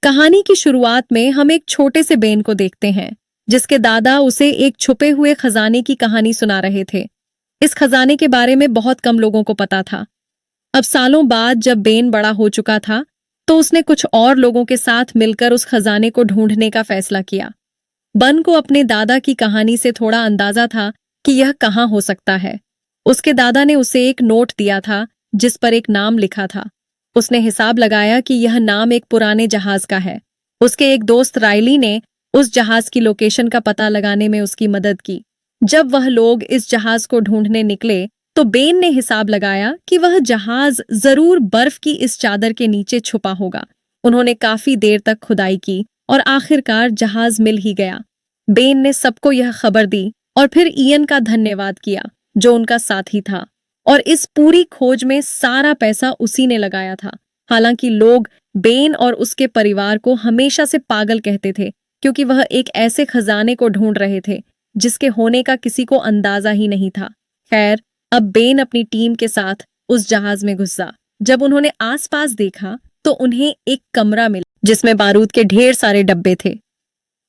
कहानी की शुरुआत में हम एक छोटे से बेन को देखते हैं जिसके दादा उसे एक छुपे हुए खजाने की कहानी सुना रहे थे। इस खजाने के बारे में बहुत कम लोगों को पता था। अब सालों बाद जब बेन बड़ा हो चुका था तो उसने कुछ और लोगों के साथ मिलकर उस खजाने को ढूंढने का फैसला किया। बन को अपने दादा की कहानी से थोड़ा अंदाजा था कि यह कहाँ हो सकता है। उसके दादा ने उसे एक नोट दिया था जिस पर एक नाम लिखा था। उसने हिसाब लगाया कि यह नाम एक पुराने जहाज का है। उसके एक दोस्त राइली ने उस जहाज की लोकेशन का पता लगाने में उसकी मदद की। जब वह लोग इस जहाज को ढूंढने निकले तो बेन ने हिसाब लगाया कि वह जहाज जरूर बर्फ की इस चादर के नीचे छुपा होगा। उन्होंने काफी देर तक खुदाई की और आखिरकार जहाज मिल ही गया। बेन ने सबको यह खबर दी और फिर इयन का धन्यवाद किया जो उनका साथी था। और इस पूरी खोज में सारा पैसा उसी ने लगाया था। हालांकि लोग बेन और उसके परिवार को हमेशा से पागल कहते थे क्योंकि वह एक ऐसे खजाने को ढूंढ रहे थे जिसके होने का किसी को अंदाजा ही नहीं था। खैर, अब बेन अपनी टीम के साथ उस जहाज में घुसा। जब उन्होंने आसपास देखा तो उन्हें एक कमरा मिला जिसमें बारूद के ढेर सारे डब्बे थे।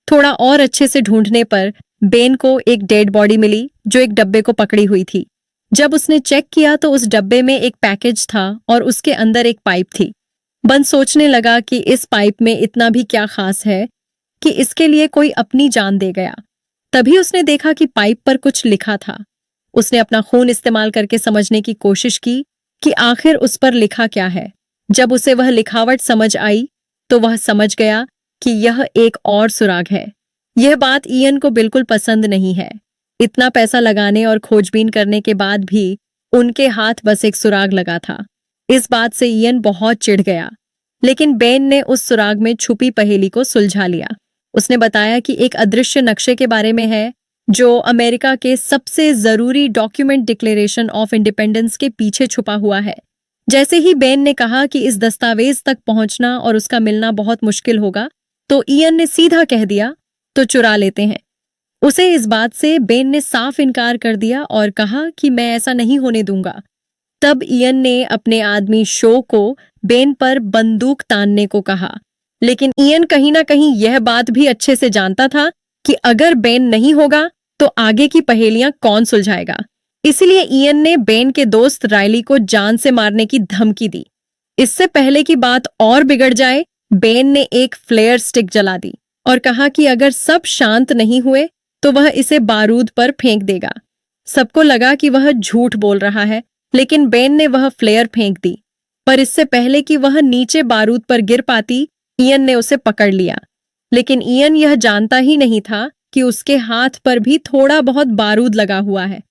थोड़ा और अच्छे से ढूंढने पर बेन को एक डेड बॉडी मिली जो एक डब्बे को पकड़ी हुई थी। जब उसने चेक किया तो उस डब्बे में एक पैकेज था और उसके अंदर एक पाइप थी। बन सोचने लगा कि इस पाइप में इतना भी क्या खास है कि इसके लिए कोई अपनी जान दे गया। तभी उसने देखा कि पाइप पर कुछ लिखा था। उसने अपना खून इस्तेमाल करके समझने की कोशिश की कि आखिर उस पर लिखा क्या है। जब उसे वह लिखावट समझ आई तो वह समझ गया कि यह एक और सुराग है। यह बात इयन को बिल्कुल पसंद नहीं है। इतना पैसा लगाने और खोजबीन करने के बाद भी उनके हाथ बस एक सुराग लगा था। इस बात से इयन बहुत चिढ़ गया, लेकिन बेन ने उस सुराग में छुपी पहेली को सुलझा लिया। उसने बताया कि एक अदृश्य नक्शे के बारे में है जो अमेरिका के सबसे जरूरी डॉक्यूमेंट डिक्लेरेशन ऑफ इंडिपेंडेंस के पीछे छुपा हुआ है। जैसे ही बेन ने कहा कि इस दस्तावेज तक पहुंचना और उसका मिलना बहुत मुश्किल होगा तो इयन ने सीधा कह दिया, तो चुरा लेते हैं। उसे इस बात से बेन ने साफ इनकार कर दिया और कहा कि मैं ऐसा नहीं होने दूंगा। तब इयन ने अपने आदमी शो को बेन पर बंदूक तानने को कहा, लेकिन इयन कहीं ना कहीं यह बात भी अच्छे से जानता था कि अगर बेन नहीं होगा तो आगे की पहेलियां कौन सुलझाएगा। इसलिए इयन ने बेन के दोस्त राइली को जान से मारने की धमकी दी। इससे पहले की बात और बिगड़ जाए, बेन ने एक फ्लेयर स्टिक जला दी और कहा कि अगर सब शांत नहीं हुए तो वह इसे बारूद पर फेंक देगा। सबको लगा कि वह झूठ बोल रहा है, लेकिन बेन ने वह फ्लेयर फेंक दी। पर इससे पहले कि वह नीचे बारूद पर गिर पाती, इयन ने उसे पकड़ लिया। लेकिन इयन यह जानता ही नहीं था कि उसके हाथ पर भी थोड़ा बहुत बारूद लगा हुआ है।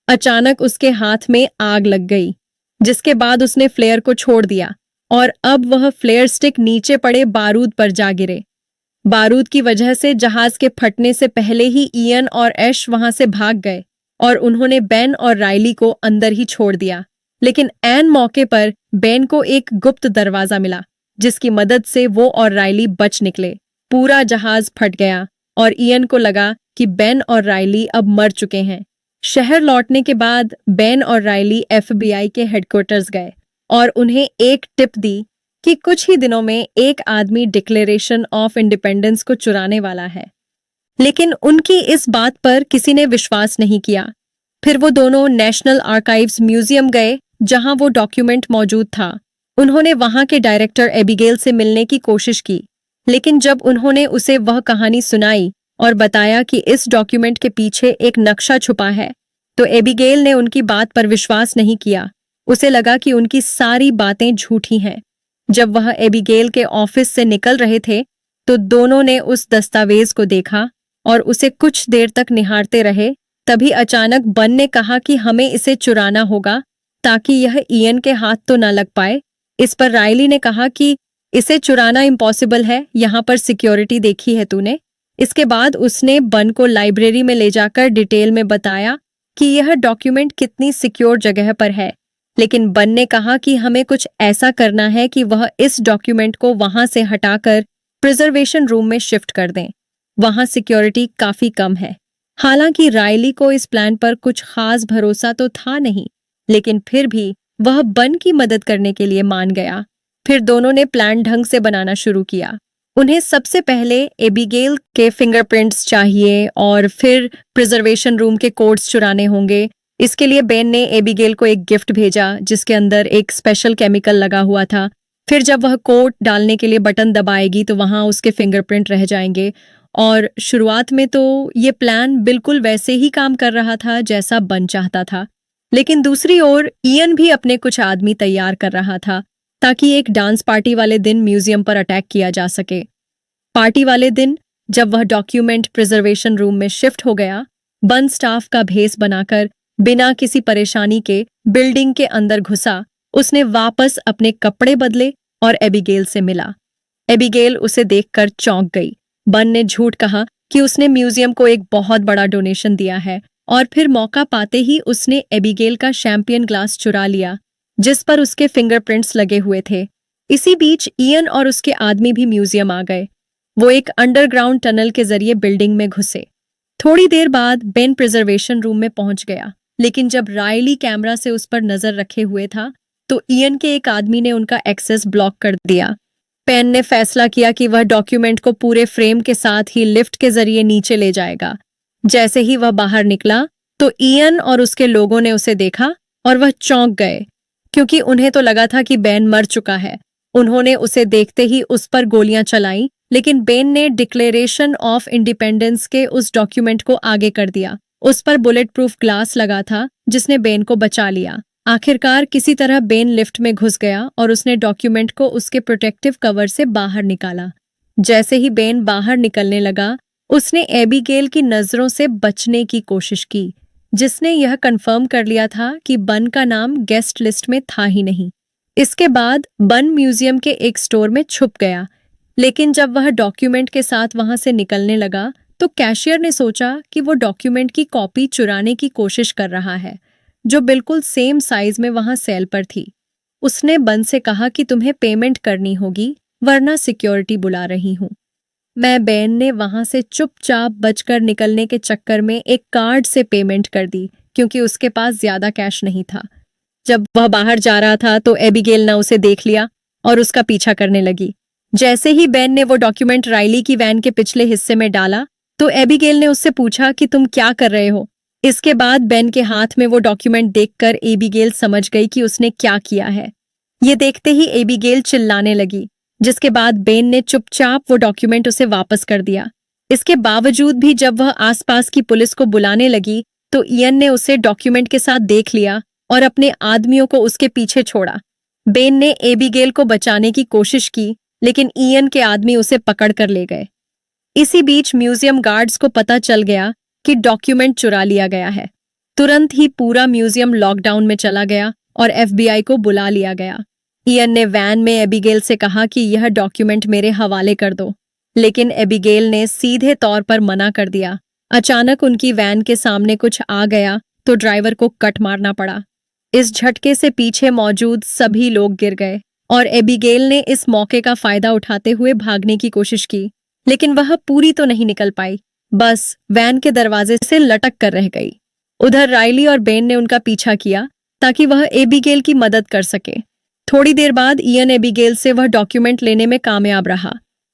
अचानक उसके हाथ में आग लग गई, जिसके बाद उसने फ्लेयर को छोड़ दिया और अब वह फ्लेयर स्टिक नीचे पड़े बारूद पर जा गिरे। बारूद की वजह से जहाज के फटने से पहले ही इयन और ऐश वहां से भाग गए और उन्होंने बेन और राइली को अंदर ही छोड़ दिया। लेकिन ऐन मौके पर बेन को एक गुप्त दरवाजा मिला जिसकी मदद से वो और राइली बच निकले। पूरा जहाज फट गया और इयन को लगा कि बेन और राइली अब मर चुके हैं। शहर लौटने के बाद बेन और राइली FBI के हेडक्वार्टर्स गए और उन्हें एक टिप दी कि कुछ ही दिनों में एक आदमी डिक्लेरेशन ऑफ इंडिपेंडेंस को चुराने वाला है। लेकिन उनकी इस बात पर किसी ने विश्वास नहीं किया। फिर वो दोनों नेशनल आर्काइव्स म्यूजियम गए जहां वो डॉक्यूमेंट मौजूद था। उन्होंने वहां के डायरेक्टर एबिगेल से मिलने की कोशिश की, लेकिन जब उन्होंने उसे वह कहानी सुनाई और बताया कि इस डॉक्यूमेंट के पीछे एक नक्शा छुपा है तो एबिगेल ने उनकी बात पर विश्वास नहीं किया। उसे लगा कि उनकी सारी बातें झूठी हैं। जब वह एबिगेल के ऑफिस से निकल रहे थे तो दोनों ने उस दस्तावेज को देखा और उसे कुछ देर तक निहारते रहे। तभी अचानक बन ने कहा कि हमें इसे चुराना होगा ताकि यह इयन के हाथ तो न लग पाए। इस पर राइली ने कहा कि इसे चुराना इम्पॉसिबल है, यहाँ पर सिक्योरिटी देखी है तूने। इसके बाद उसने बन को लाइब्रेरी में ले जाकर डिटेल में बताया कि यह डॉक्यूमेंट कितनी सिक्योर जगह पर है। लेकिन बन ने कहा कि हमें कुछ ऐसा करना है कि वह इस डॉक्यूमेंट को वहां से हटाकर प्रिजर्वेशन रूम में शिफ्ट कर दें। वहां सिक्योरिटी काफी कम है। हालांकि राइली को इस प्लान पर कुछ खास भरोसा तो था नहीं, लेकिन फिर भी वह बन की मदद करने के लिए मान गया। फिर दोनों ने प्लान ढंग से बनाना शुरू किया। उन्हें सबसे पहले एबिगेल के फिंगरप्रिंट्स चाहिए और फिर प्रिजर्वेशन रूम के कोड्स चुराने होंगे। इसके लिए बेन ने एबिगेल को एक गिफ्ट भेजा जिसके अंदर एक स्पेशल केमिकल लगा हुआ था। फिर जब वह कोड डालने के लिए बटन दबाएगी तो वहां उसके फिंगरप्रिंट रह जाएंगे। और शुरुआत में तो ये प्लान बिल्कुल वैसे ही काम कर रहा था जैसा बन चाहता था, लेकिन दूसरी ओर इयन भी अपने कुछ आदमी तैयार कर रहा था ताकि एक डांस पार्टी वाले दिन म्यूजियम पर अटैक किया जा सके। पार्टी वाले दिन जब वह डॉक्यूमेंट प्रिजर्वेशन रूम में शिफ्ट हो गया, बंद स्टाफ का भेस बनाकर बिना किसी परेशानी के बिल्डिंग के अंदर घुसा, उसने वापस अपने कपड़े बदले और एबिगेल से मिला। एबिगेल उसे देखकर चौंक गई। बन ने झूठ कहा कि उसने म्यूजियम को एक बहुत बड़ा डोनेशन दिया है और फिर मौका पाते ही उसने एबिगेल का शैंपियन ग्लास चुरा लिया जिस पर उसके फिंगरप्रिंट्स लगे हुए थे। इसी बीच इयन और उसके आदमी भी म्यूजियम आ गए। वो एक अंडरग्राउंड टनल के जरिए बिल्डिंग में घुसे। थोड़ी देर बाद बेन प्रिजर्वेशन रूम में पहुंच गया, लेकिन जब रायली कैमरा से उस पर नजर रखे हुए था तो इयन के एक आदमी ने उनका एक्सेस ब्लॉक कर दिया। पेन ने फैसला किया कि वह डॉक्यूमेंट को पूरे फ्रेम के साथ ही लिफ्ट के जरिए नीचे ले जाएगा। जैसे ही वह बाहर निकला तो इयन और उसके लोगों ने उसे देखा और वह चौंक गए क्योंकि उन्हें तो लगा था कि बेन मर चुका है। उन्होंने उसे देखते ही उस पर गोलियां चलाईं, लेकिन बेन ने डिक्लेरेशन ऑफ इंडिपेंडेंस के उस डॉक्यूमेंट को आगे कर दिया। उस पर बुलेट प्रूफ ग्लास लगा था जिसने बेन को बचा लिया। आखिरकार किसी तरह बेन लिफ्ट में घुस गया और उसने डॉक्यूमेंट को उसके प्रोटेक्टिव कवर से बाहर निकाला। जैसे ही बेन बाहर निकलने लगा, उसने एबिगेल की नजरों से बचने की कोशिश की, जिसने यह कंफर्म कर लिया था कि बन का नाम गेस्ट लिस्ट में था ही नहीं। इसके बाद बन म्यूजियम के एक स्टोर में छुप गया, लेकिन जब वह डॉक्यूमेंट के साथ वहां से निकलने लगा तो कैशियर ने सोचा कि वो डॉक्यूमेंट की कॉपी चुराने की कोशिश कर रहा है जो बिल्कुल सेम साइज में वहां सेल पर थी। उसने बन से कहा कि तुम्हें पेमेंट करनी होगी वरना सिक्योरिटी बुला रही हूं। मैं बेन ने वहां से चुपचाप बचकर निकलने के चक्कर में एक कार्ड से पेमेंट कर दी क्योंकि उसके पास ज्यादा कैश नहीं था। जब वह बाहर जा रहा था तो एबिगेल ने उसे देख लिया और उसका पीछा करने लगी। जैसे ही बेन ने वो डॉक्यूमेंट राइली की वैन के पिछले हिस्से में डाला तो एबिगेल ने उससे पूछा कि तुम क्या कर रहे हो। इसके बाद बेन के हाथ में वो डॉक्यूमेंट देखकर एबिगेल समझ गई कि उसने क्या किया है। ये देखते ही एबिगेल चिल्लाने लगी, जिसके बाद बेन ने चुपचाप वो डॉक्यूमेंट उसे वापस कर दिया। इसके बावजूद भी जब वह आसपास की पुलिस को बुलाने लगी तो इयन ने उसे डॉक्यूमेंट के साथ देख लिया और अपने आदमियों को उसके पीछे छोड़ा। बेन ने एबिगेल को बचाने की कोशिश की, लेकिन इयन के आदमी उसे पकड़ कर ले गए। इसी बीच म्यूजियम गार्ड्स को पता चल गया कि डॉक्यूमेंट चुरा लिया गया है। तुरंत ही पूरा म्यूजियम लॉकडाउन में चला गया और एफबीआई को बुला लिया गया। इयन ने वैन में एबिगेल से कहा कि यह डॉक्यूमेंट मेरे हवाले कर दो, लेकिन एबिगेल ने सीधे तौर पर मना कर दिया। अचानक उनकी वैन के सामने कुछ आ गया तो ड्राइवर को कट मारना पड़ा। इस झटके से पीछे मौजूद सभी लोग गिर गए और एबिगेल ने इस मौके का फायदा उठाते हुए भागने की कोशिश की, लेकिन वह पूरी तो नहीं निकल पाई, बस वैन के दरवाजे से लटक कर रह गई। उधर राइली और बेन ने उनका पीछा किया ताकि वह एबिगेल की मदद कर सके। थोड़ी देर बाद इयन एबिगेल से वह डॉक्यूमेंट लेने में कामयाब रहा।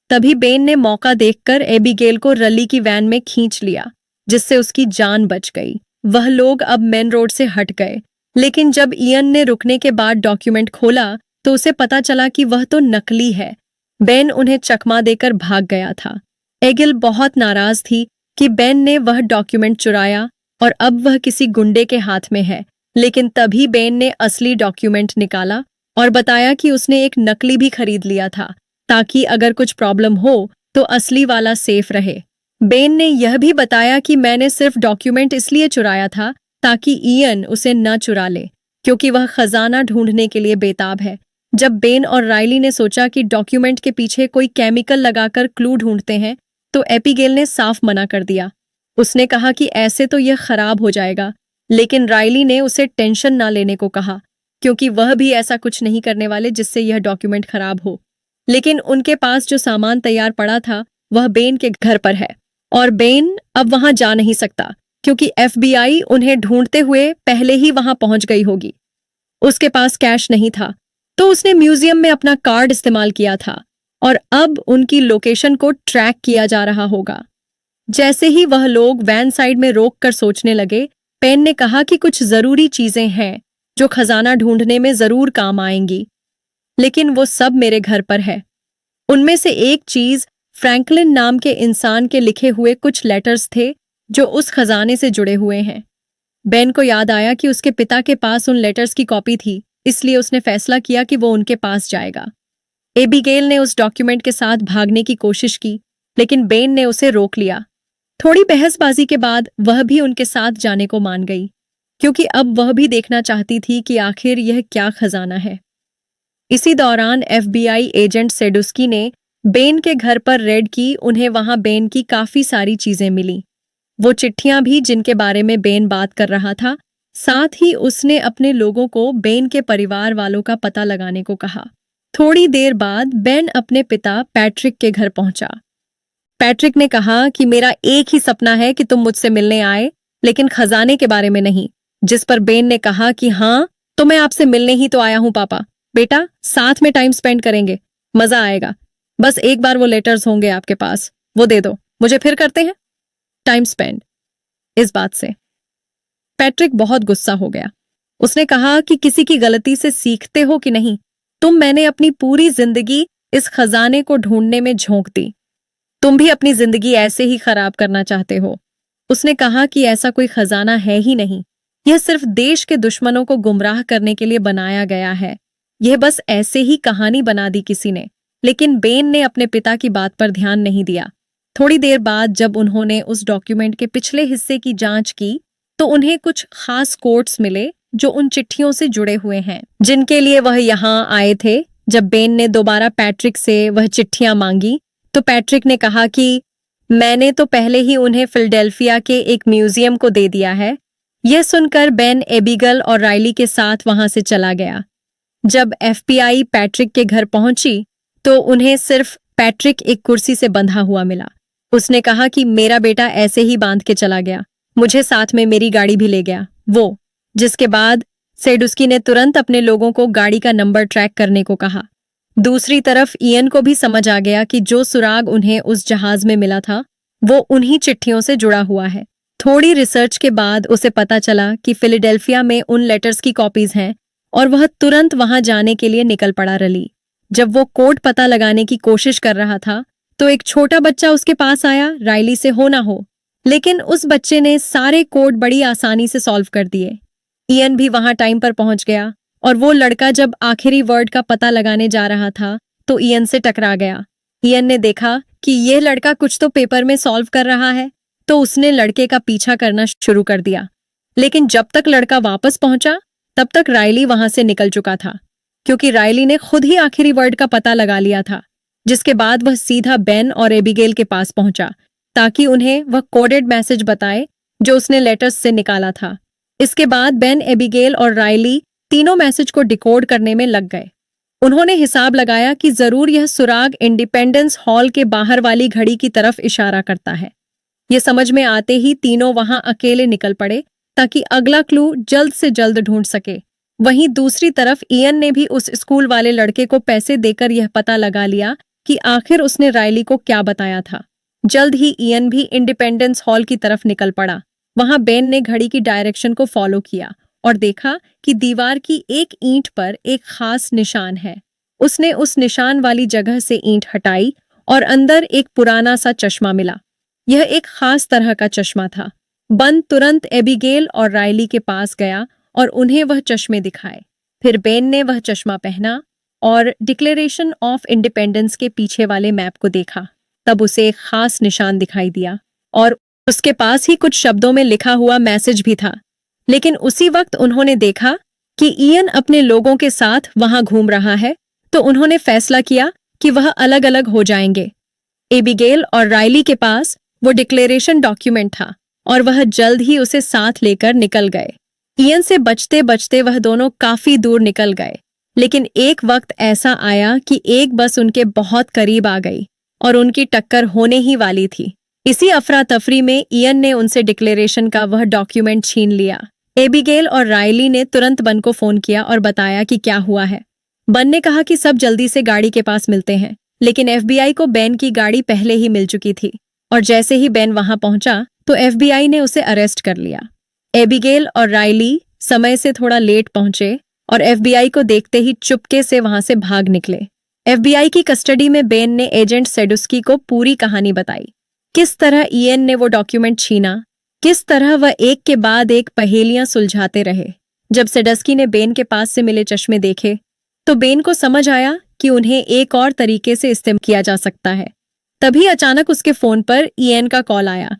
तभी बेन ने मौका देखकर एबिगेल को रली की वैन में खींच लिया, जिससे उसकी जान बच गई। वह लोग अब मेन रोड से हट गए, लेकिन जब इयन ने रुकने के बाद डॉक्यूमेंट खोला तो उसे पता चला कि वह तो नकली है। बेन उन्हें चकमा देकर भाग गया था। एगिल बहुत नाराज थी कि बेन ने वह डॉक्यूमेंट चुराया और अब वह किसी गुंडे के हाथ में है, लेकिन तभी बेन ने असली डॉक्यूमेंट निकाला और बताया कि उसने एक नकली भी खरीद लिया था ताकि अगर कुछ प्रॉब्लम हो तो असली वाला सेफ रहे। बेन ने यह भी बताया कि मैंने सिर्फ डॉक्यूमेंट इसलिए चुराया था ताकि इयन उसे न चुरा ले, क्योंकि वह खजाना ढूंढने के लिए बेताब है। जब बेन और राइली ने सोचा कि डॉक्यूमेंट के पीछे कोई केमिकल लगाकर क्लू ढूंढते हैं तो एबिगेल ने साफ मना कर दिया। उसने कहा कि ऐसे तो यह खराब हो जाएगा, लेकिन राइली ने उसे टेंशन ना लेने को कहा क्योंकि वह भी ऐसा कुछ नहीं करने वाले जिससे यह डॉक्यूमेंट खराब हो। लेकिन उनके पास जो सामान तैयार पड़ा था वह बेन के घर पर है और बेन अब वहां जा नहीं सकता क्योंकि एफबीआई उन्हें ढूंढते हुए पहले ही वहां पहुंच गई होगी। उसके पास कैश नहीं था तो उसने म्यूजियम में अपना कार्ड इस्तेमाल किया था और अब उनकी लोकेशन को ट्रैक किया जा रहा होगा। जैसे ही वह लोग वैन साइड में रोक कर सोचने लगे, पेन ने कहा कि कुछ जरूरी चीजें हैं जो खजाना ढूंढने में जरूर काम आएंगी, लेकिन वो सब मेरे घर पर है। उनमें से एक चीज फ्रैंकलिन नाम के इंसान के लिखे हुए कुछ लेटर्स थे जो उस खजाने से जुड़े हुए हैं। बेन को याद आया कि उसके पिता के पास उन लेटर्स की कॉपी थी, इसलिए उसने फैसला किया कि वो उनके पास जाएगा। एबिगेल ने उस डॉक्यूमेंट के साथ भागने की कोशिश की, लेकिन बेन ने उसे रोक लिया। थोड़ी बहसबाजी के बाद वह भी उनके साथ जाने को मान गई, क्योंकि अब वह भी देखना चाहती थी कि आखिर यह क्या खजाना है। इसी दौरान एफबीआई एजेंट सेडुस्की ने बेन के घर पर रेड की। उन्हें वहां बेन की काफी सारी चीजें मिली, वो चिट्ठियां भी जिनके बारे में बेन बात कर रहा था। साथ ही उसने अपने लोगों को बेन के परिवार वालों का पता लगाने को कहा। थोड़ी देर बाद बेन अपने पिता पैट्रिक के घर पहुंचा। पैट्रिक ने कहा कि मेरा एक ही सपना है कि तुम मुझसे मिलने आए, लेकिन खजाने के बारे में नहीं। जिस पर बेन ने कहा कि हाँ, तो मैं आपसे मिलने ही तो आया हूं पापा। बेटा, साथ में टाइम स्पेंड करेंगे, मजा आएगा। बस एक बार वो लेटर्स होंगे आपके पास, वो दे दो मुझे, फिर करते हैं टाइम स्पेंड। इस बात से पैट्रिक बहुत गुस्सा हो गया। उसने कहा कि किसी की गलती से सीखते हो कि नहीं? मैंने अपनी पूरी जिंदगी इस खजाने को ढूंढने में झोंक दी। तुम भी अपनी जिंदगी ऐसे ही खराब करना चाहते हो। उसने कहा कि ऐसा कोई खजाना है ही नहीं, यह सिर्फ देश के दुश्मनों को गुमराह करने के लिए बनाया गया है। यह बस ऐसे ही कहानी बना दी किसी ने। लेकिन बेन ने अपने पिता की बात पर ध्यान नहीं दिया। थोड़ी देर बाद जब उन्होंने उस डॉक्यूमेंट के पिछले हिस्से की जांच की, तो उन्हें कुछ खास कोट्स मिले जो उन चिट्ठियों से जुड़े हुए हैं जिनके लिए वह यहाँ आए थे। जब बेन ने दोबारा पैट्रिक से वह चिट्ठियां मांगी, तो पैट्रिक ने कहा कि मैंने तो पहले ही उन्हें फिलडेल्फिया के एक म्यूजियम को दे दिया है। यह सुनकर बेन एबिगल और राइली के साथ वहां से चला गया। जब एफबीआई पैट्रिक के घर पहुंची, तो उन्हें सिर्फ पैट्रिक एक कुर्सी से बंधा हुआ मिला। उसने कहा कि मेरा बेटा ऐसे ही बांध के चला गया, मुझे साथ में मेरी गाड़ी भी ले गया वो। जिसके बाद सेडुस्की ने तुरंत अपने लोगों को गाड़ी का नंबर ट्रैक करने को कहा। दूसरी तरफ इयन को भी समझ आ गया कि जो सुराग उन्हें उस जहाज में मिला था, वो उन्हीं चिट्ठियों से जुड़ा हुआ है। थोड़ी रिसर्च के बाद उसे पता चला कि फिलाडेल्फिया में उन लेटर्स की कॉपीज हैं, और वह तुरंत वहां जाने के लिए निकल पड़ा। रली जब वो कोड पता लगाने की कोशिश कर रहा था, तो एक छोटा बच्चा उसके पास आया, राइली से हो ना हो, लेकिन उस बच्चे ने सारे कोड बड़ी आसानी से सॉल्व कर दिए। इयन भी वहां टाइम पर पहुंच गया, और वो लड़का जब आखिरी वर्ड का पता लगाने जा रहा था, तो इयन से टकरा गया। इयन ने देखा कि यह लड़का कुछ तो पेपर में सॉल्व कर रहा है, तो उसने लड़के का पीछा करना शुरू कर दिया। लेकिन जब तक लड़का वापस पहुंचा, तब तक राइली वहां से निकल चुका था, क्योंकि राइली ने खुद ही आखिरी वर्ड का पता लगा लिया था। जिसके बाद वह सीधा बेन और एबिगेल के पास पहुंचा, ताकि उन्हें वह कोडेड मैसेज बताए जो उसने लेटर्स से निकाला था। इसके बाद बेन, एबिगेल और राइली तीनों मैसेज को डिकोड करने में लग गए। उन्होंने हिसाब लगाया कि जरूर यह सुराग इंडिपेंडेंस हॉल के बाहर वाली घड़ी की तरफ इशारा करता है। यह समझ में आते ही तीनों वहां अकेले निकल पड़े, ताकि अगला क्लू जल्द से जल्द ढूंढ सके। वहीं दूसरी तरफ इयन ने भी उस स्कूल वाले लड़के को पैसे देकर यह पता लगा लिया कि आखिर उसने राइली को क्या बताया था। जल्द ही इयन भी इंडिपेंडेंस हॉल की तरफ निकल पड़ा। वहां बेन ने घड़ी की डायरेक्शन को फॉलो किया और देखा कि दीवार की एक ईंट पर एक खास निशान है। उसने उस निशान वाली जगह से ईंट हटाई और अंदर एक पुराना सा चश्मा मिला। यह एक खास तरह का चश्मा था। बन तुरंत एबिगेल और राइली के पास गया और उन्हें वह चश्मे दिखाए। फिर बेन ने वह चश्मा पहना और डिक्लेरेशन ऑफ इंडिपेंडेंस के पीछे वाले मैप को देखा। तब उसे एक खास निशान दिखाई दिया और उसके पास ही कुछ शब्दों में लिखा हुआ मैसेज भी था। लेकिन उसी वक्त उन्होंने देखा कि इयन अपने लोगों के साथ वहां घूम रहा है, तो उन्होंने फैसला किया कि वह अलग अलग हो जाएंगे। एबिगेल और राइली के पास वो डिक्लेरेशन डॉक्यूमेंट था और वह जल्द ही उसे साथ लेकर निकल गए। इयन से बचते बचते वह दोनों काफी दूर निकल गए, लेकिन एक वक्त ऐसा आया कि एक बस उनके बहुत करीब आ गई और उनकी टक्कर होने ही वाली थी। इसी अफरा तफरी में इयन ने उनसे डिक्लेरेशन का वह डॉक्यूमेंट छीन लिया। एबिगेल और राइली ने तुरंत बन को फोन किया और बताया कि क्या हुआ है। बन ने कहा कि सब जल्दी से गाड़ी के पास मिलते हैं। लेकिन एफबीआई को बेन की गाड़ी पहले ही मिल चुकी थी और जैसे ही बेन वहां पहुंचा तो एफबीआई ने उसे अरेस्ट कर लिया। एबिगेल और राइली समय से थोड़ा लेट पहुंचे और एफबीआई को देखते ही चुपके से वहां से भाग निकले। एफबीआई की कस्टडी में बेन ने एजेंट सेडुस्की को पूरी कहानी बताई, किस तरह इयन ने वो डॉक्यूमेंट छीना, किस तरह वह एक के बाद एक पहेलियां सुलझाते रहे। जब सेडस्की ने बेन के पास से मिले चश्मे देखे तो बेन को समझ आया कि उन्हें एक और तरीके से इस्तेमाल किया जा सकता है। तभी अचानक उसके फोन पर इयन का कॉल आया।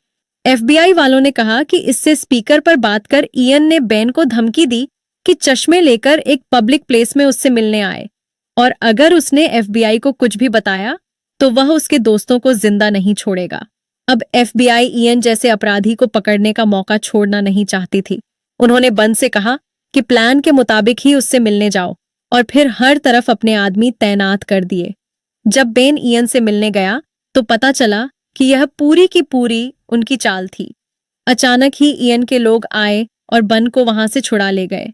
एफबीआई वालों ने कहा कि इससे स्पीकर पर बात कर इयन ने बेन को धमकी दी कि चश्मे लेकर एक पब्लिक प्लेस में उससे मिलने आए और अगर उसने एफबीआई को कुछ भी बताया तो वह उसके दोस्तों को जिंदा नहीं छोड़ेगा। अब एफबीआई इयन जैसे अपराधी को पकड़ने का मौका छोड़ना नहीं चाहती थी। उन्होंने बन से कहा कि प्लान के मुताबिक ही उससे मिलने जाओ और फिर हर तरफ अपने आदमी तैनात कर दिए। जब बेन इयन से मिलने गया तो पता चला कि यह पूरी की पूरी उनकी चाल थी। अचानक ही इयन के लोग आए और बन को वहां से छुड़ा ले गए।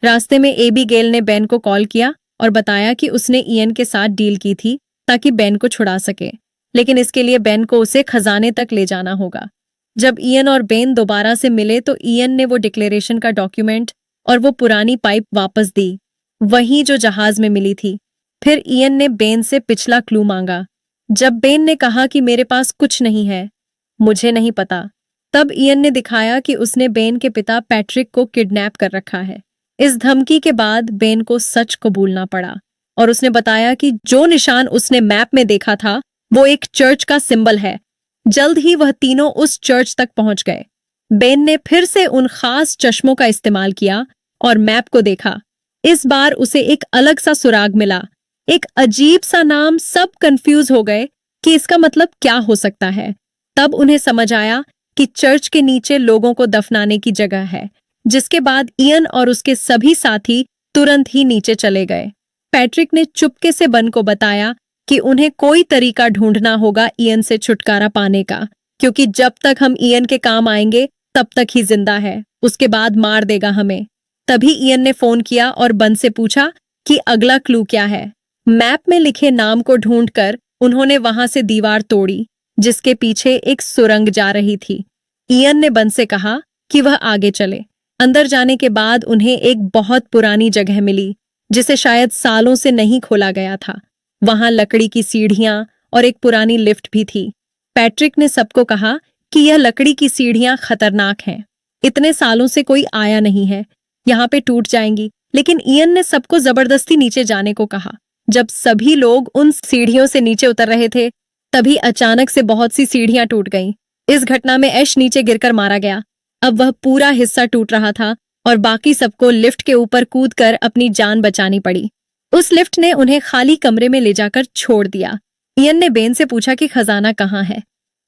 रास्ते में एबिगेल ने बेन को कॉल किया और बताया कि उसने इयन के साथ डील की थी ताकि बेन को छुड़ा सके, लेकिन इसके लिए बेन को उसे खजाने तक ले जाना होगा। जब इयन और बेन दोबारा से मिले तो इयन ने वो डिक्लेरेशन का डॉक्यूमेंट और वो पुरानी पाइप वापस दी, वही जो जहाज में मिली थी। फिर इयन ने बेन से पिछला क्लू मांगा। जब बेन ने कहा कि मेरे पास कुछ नहीं है, मुझे नहीं पता, तब इयन ने दिखाया कि उसने बेन के पिता पैट्रिक को किडनैप कर रखा है। इस धमकी के बाद बेन को सच कबूलना पड़ा और उसने बताया कि जो निशान उसने मैप में देखा था वो एक चर्च का सिंबल है। जल्द ही वह तीनों उस चर्च तक पहुंच गए। बेन ने फिर से उन खास चश्मों का इस्तेमाल किया और मैप को देखा। इस बार उसे एक अलग सा सुराग मिला, एक अजीब सा नाम। सब कंफ्यूज हो गए कि इसका मतलब क्या हो सकता है। तब उन्हें समझ आया कि चर्च के नीचे लोगों को दफनाने की जगह है, जिसके बाद इयन और उसके सभी साथी तुरंत ही नीचे चले गए। पैट्रिक ने चुपके से बन को बताया कि उन्हें कोई तरीका ढूंढना होगा इयन से छुटकारा पाने का, क्योंकि जब तक हम इयन के काम आएंगे तब तक ही जिंदा है, उसके बाद मार देगा हमें। तभी इयन ने फोन किया और बन से पूछा कि अगला क्लू क्या है। मैप में लिखे नाम को ढूंढकर उन्होंने वहां से दीवार तोड़ी जिसके पीछे एक सुरंग जा रही थी। इयन ने बन से कहा कि वह आगे चले। अंदर जाने के बाद उन्हें एक बहुत पुरानी जगह मिली जिसे शायद सालों से नहीं खोला गया था। वहां लकड़ी की सीढ़ियां और एक पुरानी लिफ्ट भी थी। पैट्रिक ने सबको कहा कि यह लकड़ी की सीढ़ियां खतरनाक हैं, इतने सालों से कोई आया नहीं है, यहाँ पे टूट जाएंगी। लेकिन इयन ने सबको जबरदस्ती नीचे जाने को कहा। जब सभी लोग उन सीढ़ियों से नीचे उतर रहे थे तभी अचानक से बहुत सी सीढ़ियां टूट गईं। इस घटना में ऐश नीचे गिरकर मारा गया। अब वह पूरा हिस्सा टूट रहा था और बाकी सबको लिफ्ट के ऊपर कूदकर अपनी जान बचानी पड़ी। उस लिफ्ट ने उन्हें खाली कमरे में ले जाकर छोड़ दिया। इयन ने बेन से पूछा कि खजाना कहाँ है।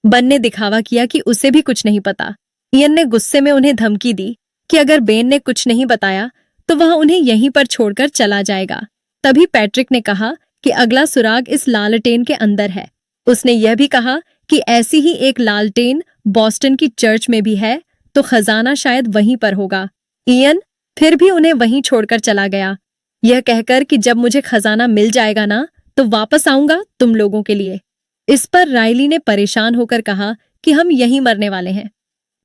बन ने दिखावा किया कि उसे भी कुछ नहीं पता। इयन ने गुस्से में उन्हें धमकी दी कि अगर बेन ने कुछ नहीं बताया तो वह उन्हें यहीं पर छोड़कर चला जाएगा। तभी पैट्रिक ने कहा कि अगला सुराग इस लालटेन के अंदर है। उसने यह भी कहा कि ऐसी ही एक लालटेन बॉस्टन की चर्च में भी है, तो खजाना शायद वहीं पर होगा। इयन फिर भी उन्हें वहीं छोड़कर चला गया, यह कहकर कि जब मुझे खजाना मिल जाएगा ना तो वापस आऊंगा तुम लोगों के लिए। इस पर राइली ने परेशान होकर कहा कि हम यहीं मरने वाले हैं।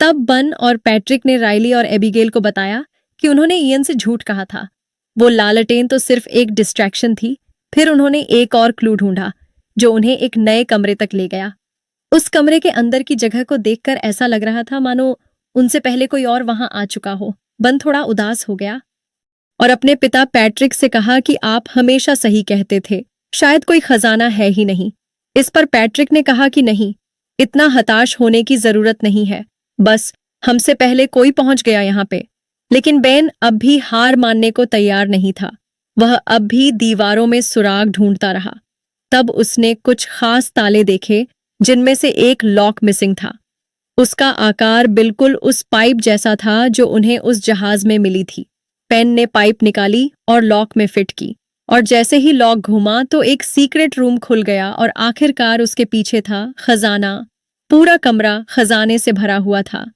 तब बन और पैट्रिक ने राइली और एबिगेल को बताया कि उन्होंने इयन से झूठ कहा था। वो लालटेन तो सिर्फ एक डिस्ट्रैक्शन थी। फिर उन्होंने एक और क्लू ढूंढा जो उन्हें एक नए कमरे तक ले गया। उस कमरे के अंदर की जगह को देखकर ऐसा लग रहा था मानो उनसे पहले कोई और वहां आ चुका हो। बन थोड़ा उदास हो गया और अपने पिता पैट्रिक से कहा कि आप हमेशा सही कहते थे, शायद कोई खजाना है ही नहीं। इस पर पैट्रिक ने कहा कि नहीं, इतना हताश होने की जरूरत नहीं है, बस हमसे पहले कोई पहुंच गया यहाँ पे। लेकिन बेन अब भी हार मानने को तैयार नहीं था। वह अब भी दीवारों में सुराग ढूंढता रहा। तब उसने कुछ खास ताले देखे जिनमें से एक लॉक मिसिंग था। उसका आकार बिल्कुल उस पाइप जैसा था जो उन्हें उस जहाज में मिली थी। पेन ने पाइप निकाली और लॉक में फिट की और जैसे ही लॉक घूमा तो एक सीक्रेट रूम खुल गया और आखिरकार उसके पीछे था खजाना। पूरा कमरा खजाने से भरा हुआ था।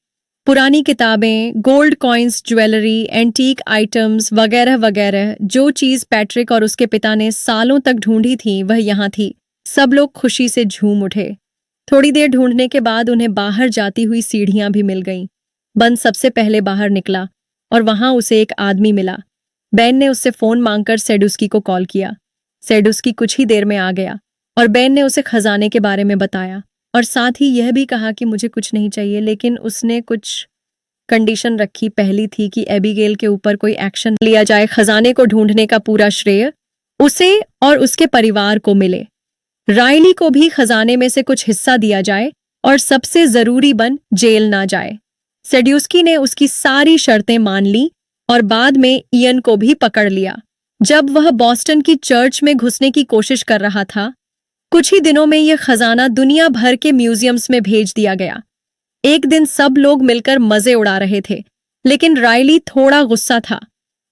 पुरानी किताबें, gold coins, jewellery, antique items वगैरह वगैरह। जो चीज पैट्रिक और उसके पिता ने सालों तक ढूंढी थी वह यहाँ थी। सब लोग खुशी से झूम उठे। थोड़ी देर ढूंढने के बाद उन्हें बाहर जाती हुई सीढ़ियां भी मिल गईं। बन सबसे पहले बाहर निकला और वहां उसे एक आदमी मिला। बेन ने उससे फोन मांगकर सेडुस्की को कॉल किया। सेडुस्की कुछ ही देर में आ गया और बेन ने उसे खजाने के बारे में बताया और साथ ही यह भी कहा कि मुझे कुछ नहीं चाहिए, लेकिन उसने कुछ कंडीशन रखी। पहली थी कि एबिगेल के ऊपर कोई एक्शन लिया जाए। खजाने को ढूंढने का पूरा श्रेय उसे और उसके परिवार को मिले। राइली को भी खजाने में से कुछ हिस्सा दिया जाए और सबसे जरूरी बन जेल ना जाए। सेड्यूस्की ने उसकी सारी शर्तें मान ली और बाद में इयन को भी पकड़ लिया। जब वह बॉस्टन की चर्च में घुसने की कोशिश कर रहा था, कुछ ही दिनों में यह खजाना दुनिया भर के म्यूजियम्स में भेज दिया गया। एक दिन सब लोग मिलकर मजे उड़ा रहे थे, लेकिन राइली थोड़ा गुस्सा था।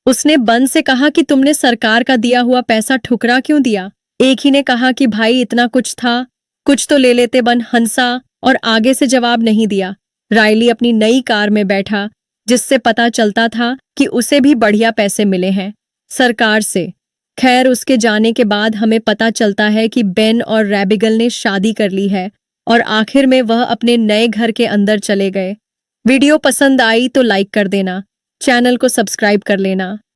उसने बन से कहा कि तुमने सरकार का दिया हुआ पैसा ठुकरा क्यों दिया? एक ही ने कहा कि भाई इतना कुछ था, कुछ तो ले लेते। बन हंसा और आगे से जवाब नहीं दिया। राइली अपनी नई कार में बैठा, जिससे पता चलता था कि उसे भी बढ़िया पैसे मिले हैं सरकार से। खैर, उसके जाने के बाद हमें पता चलता है कि बेन और रेबिगल ने शादी कर ली है और आखिर में वह अपने नए घर के अंदर चले गए। वीडियो पसंद आई तो लाइक कर देना, चैनल को सब्सक्राइब कर लेना।